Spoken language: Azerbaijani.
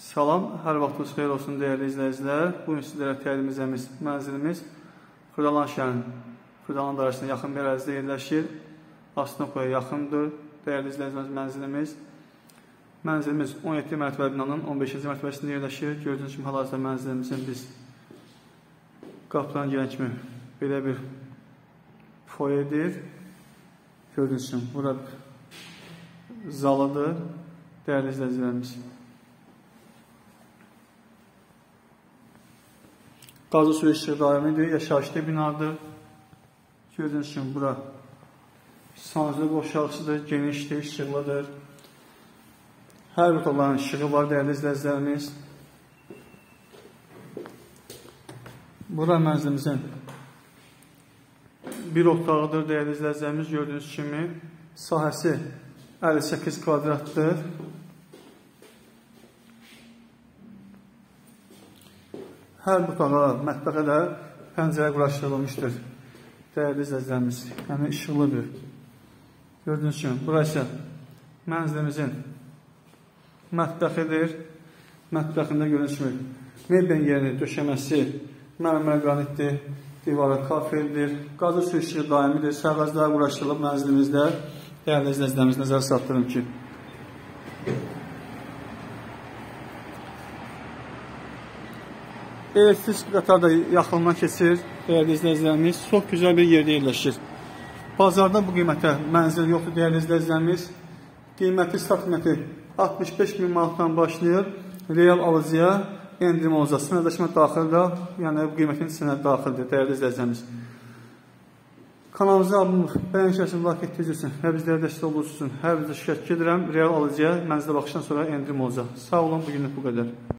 Salam, hər vaxtınız xeyir olsun dəyərli izləyicilər. Bugün sizlərə təqdim edəcəyimiz mənzilimiz Xırdalan şəhərinin Xırdalan dairəsinə yaxın bir ərazidə yerləşir. Astanopoya yaxındır. Dəyərli izləyicilərimiz, mənzilimiz 17 mərtəbəli binanın 15-ci mərtəbəsində yerləşir. Gördüyünüz kimi hal-hazırda mənzilimizin biz qapıdan girən kimi belə bir foyedir. Gördüyünüz kimi bura zalıdır. Dəyərli izləyicilərimiz. Qazı suyu işığı daimidir, yaşayışlı binadır. Gördüyünüz kimi bura sancılı boşalqısıdır, genişdir, işıqlıdır. Hər bir otaqların işığı var, dəyərli izləyicilərimiz. Bura mənzilimizin bir otağıdır, dəyərli izləyicilərimiz. Gördüyünüz kimi sahəsi 58 kvadratdır. Hər bir otağa, mətbəxə də pəncərə quraşdırılmışdır. Dəyərli izləyicilərimiz, yəni işıqlıdır. Gördüyünüz kimi, burası mənzilimizin mətbəxidir. Mətbəxində gördüyünüz kimi mebelin yerini, döşəməsi mərmər qranitdir, divarı kafeldir, qazı su işığı daimidir, sərğaclar quraşdırılıb mənzilimizdə. Dəyərli izləyicilərimiz, nəzər çatdırım ki, elektrik qatar da yaxınından keçir. Dəyərli izləyicilərimiz, çox gözəl bir yerdə yerləşir. Bazarda bu qiymətə mənzil yoxdur, dəyərli izləyicilərimiz. Qiyməti, start qiyməti 65.000 manatdan başlayır. Real alıcıya endirim olacaq. Sənədləşmə daxildə, yəni bu qiymətin içinə daxildir, dəyərli izləyicilərimiz. Kanalımıza abunə olub, bəyənkəsini like etdiyiniz üçün və bizlərə dəstək olduğunuz üçün hər birdə şikayət edirəm. Real alıcıya mənzilə baxışdan sonra endirim olacaq. Sağ olun, bugünlük bu qədər.